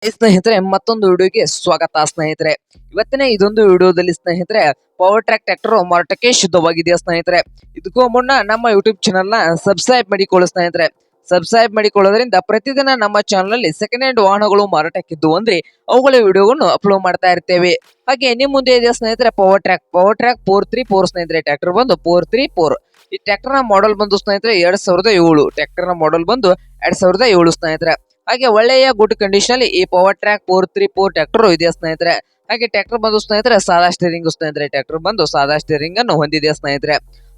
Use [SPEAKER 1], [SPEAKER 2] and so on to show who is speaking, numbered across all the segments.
[SPEAKER 1] ಸ್ನೇಹಿತರೆ ಮತ್ತೊಂದು ವಿಡಿಯೋಗೆ ಸ್ವಾಗತ ಸ್ನೇಹಿತರೆ. ಇವತ್ತಿನ ಇದೊಂದು ವಿಡಿಯೋದಲ್ಲಿ ಸ್ನೇಹಿತರೆ ಪವರ್ ಟ್ರ್ಯಾಕ್ ಟ್ರ್ಯಾಕ್ಟರ್ ಮಾರಾಟಕ್ಕೆ ಶುದ್ಧವಾಗಿದೆಯಾ ಸ್ನೇಹಿತರೆ. ಇದಕ್ಕೂ ಮುನ್ನ ನಮ್ಮ ಯೂಟ್ಯೂಬ್ ಚಾನಲ್ ನ ಸಬ್ಸ್ಕ್ರೈಬ್ ಮಾಡಿಕೊಳ್ಳಿ ಸ್ನೇಹಿತರೆ. ಸಬ್ಸ್ಕ್ರೈಬ್ ಮಾಡಿಕೊಳ್ಳೋದ್ರಿಂದ ಪ್ರತಿದಿನ ನಮ್ಮ ಚಾನಲ್ ನಲ್ಲಿ ಸೆಕೆಂಡ್ ಹ್ಯಾಂಡ್ ವಾಹನಗಳು ಮಾರಾಟಕ್ಕಿದ್ದು ಅಂದ್ರೆ ಅವುಗಳ ವಿಡಿಯೋವನ್ನು ಅಪ್ಲೋಡ್ ಮಾಡ್ತಾ ಇರ್ತೇವೆ. ಹಾಗೆ ನಿಮ್ ಮುಂದೆ ಇದೆ ಸ್ನೇಹಿತರೆ ಪವರ್ ಟ್ರ್ಯಾಕ್ 434 ಸ್ನೇಹಿತರೆ. ಟ್ರ್ಯಾಕ್ಟರ್ ಬಂದು 434. ಈ ಟ್ರ್ಯಾಕ್ಟರ್ ನ ಮಾಡೆಲ್ ಬಂದು ಸ್ನೇಹಿತರೆ 2007. ಟ್ರ್ಯಾಕ್ಟರ್ ನ ಮಾಡೆಲ್ ಬಂದು 2007 ಸ್ನೇಹಿತರೆ. ಹಾಗೆ ಒಳ್ಳೆಯ ಗುಡ್ ಕಂಡೀಷನ್ ಅಲ್ಲಿ ಈ ಪವರ್ ಟ್ರ್ಯಾಕ್ 434 ಟ್ರ್ಯಾಕ್ಟರ್ ಇದೆ ಸ್ನೇಹಿತರೆ. ಹಾಗೆ ಟ್ರ್ಯಾಕ್ಟರ್ ಬಂದು ಸ್ನೇಹಿತರೆ ಸಾದಾ ಸ್ಟೇರಿಂಗ್ ಸ್ನೇಹಿತರೆ. ಟ್ರ್ಯಾಕ್ಟರ್ ಬಂದು ಸಾದಾ ಸ್ಟೇರಿಂಗ್ ಅನ್ನು ಹೊಂದಿದೆ ಸ್ನೇಹಿತರೆ.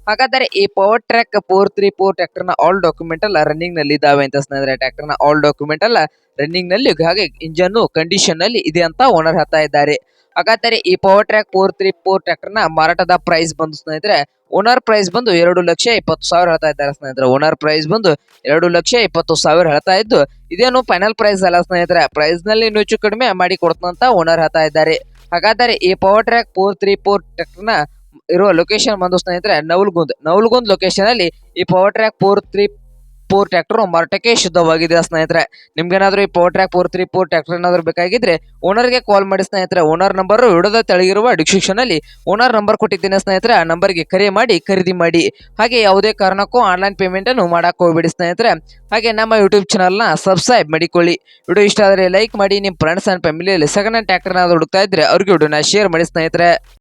[SPEAKER 1] ಹಾಗಾದರೆ ಈ ಪವರ್ ಟ್ರ್ಯಾಕ್ 434 ಟ್ರ್ಯಾಕ್ಟರ್ ನ ಆಲ್ ಡಾಕ್ಯುಮೆಂಟ್ ಎಲ್ಲ ರನ್ನಿಂಗ್ ನಲ್ಲಿ ಇದಾವೆ ಅಂತ ಸ್ನೇಹಿತರೆ. ಟ್ರ್ಯಾಕ್ಟರ್ ನ ಆಲ್ ಡಾಕ್ಯುಮೆಂಟ್ ಎಲ್ಲ ರನ್ನಿಂಗ್ ನಲ್ಲಿ ಹಾಗೆ ಇಂಜನ್ ಕಂಡೀಷನ್ ನಲ್ಲಿ ಇದೆ ಅಂತ ಓನರ್ ಹೇಳ್ತಾ ಇದ್ದಾರೆ. ಹಾಗಾದರೆ ಈ ಪವರ್ ಟ್ರ್ಯಾಕ್ 434 ಟ್ರ್ಯಾಕ್ಟರ್ ನ ಮಾರಾಟದ ಪ್ರೈಸ್ ಬಂದು ಸ್ನೇಹಿತರೆ ಓನರ್ ಪ್ರೈಸ್ ಬಂದು 2,20,000 ಹೇಳ್ತಾ ಇದ್ದಾರೆ ಸ್ನೇಹಿತರೆ. ಓನರ್ ಪ್ರೈಸ್ ಬಂದು 2,20,000 ಹೇಳ್ತಾ ಇದ್ದು ಇದೇನು ಫೈನಲ್ ಪ್ರೈಸ್ ಅಲ್ಲ ಸ್ನೇಹಿತರೆ. ಪ್ರೈಸ್ ನಲ್ಲಿ ಇನ್ನೂ ಹೆಚ್ಚು ಕಡಿಮೆ ಮಾಡಿ ಕೊಡ್ತಂತ ಓನರ್ ಹೇಳ್ತಾ ಇದ್ದಾರೆ. ಹಾಗಾದರೆ ಈ ಪವರ್ ಟ್ರ್ಯಾಕ್ 434 ಟ್ರ್ಯಾಕ್ಟರ್ ನ ಇರುವ ಲೊಕೇಶನ್ ಬಂದು ಸ್ನೇಹಿತರೆ ನವಲ್ಗುಂದ್ ಲೊಕೇಶನ್ ಅಲ್ಲಿ ಈ ಪವರ್ ಟ್ರ್ಯಾಕ್ 434 ಟ್ರ್ಯಾಕ್ಟರ್ ಮಾರಾಟಕ್ಕೆ ಶುದ್ಧವಾಗಿದೆ ಸ್ನೇಹಿತರೆ. ನಿಮ್ಗೇನಾದ್ರೂ ಈ ಪವರ್ ಟ್ರ್ಯಾಕ್ 434 ಟ್ರ್ಯಾಕ್ಟರ್ ಏನಾದ್ರು ಬೇಕಾಗಿದ್ರೆ ಓನರ್ಗೆ ಕಾಲ್ ಮಾಡಿ ಸ್ನೇಹಿತರೆ. ಓನರ್ ನಂಬರ್ ವಿಡಿಯೋದ ತೆಳಗಿರುವ ಡಿಸ್ಕ್ರಿಪ್ಷನ್ ಅಲ್ಲಿ ಓನರ್ ನಂಬರ್ ಕೊಟ್ಟಿದ್ದೇನೆ ಸ್ನೇಹಿತರೆ. ಆ ನಂಬರ್ಗೆ ಕರೆ ಮಾಡಿ ಖರೀದಿ ಮಾಡಿ. ಹಾಗೆ ಯಾವುದೇ ಕಾರಣಕ್ಕೂ ಆನ್ಲೈನ್ ಪೇಮೆಂಟ್ ಅನ್ನು ಮಾಡಕ್ ಹೋಗ್ಬೇಡಿ ಸ್ನೇಹಿತರೆ. ಹಾಗೆ ನಮ್ಮ ಯೂಟ್ಯೂಬ್ ಚಾನಲ್ ನ ಸಬ್ಸ್ಕ್ರೈಬ್ ಮಾಡಿಕೊಳ್ಳಿ. ವಿಡಿಯೋ ಇಷ್ಟ ಆದರೆ ಲೈಕ್ ಮಾಡಿ. ನಿಮ್ಮ ಫ್ರೆಂಡ್ಸ್ ಅಂಡ್ ಫ್ಯಾಮಿಲಿಯಲ್ಲಿ ಸೆಕೆಂಡ್ ಹ್ಯಾಂಡ್ ಟ್ರ್ಯಾಕ್ಟರ್ ಹುಡುಕ್ತಾ ಇದ್ರೆ ಅವ್ರಿಗೆ ವಿಡಿಯೋನ ಶೇರ್ ಮಾಡಿ ಸ್ನೇಹಿತರೆ.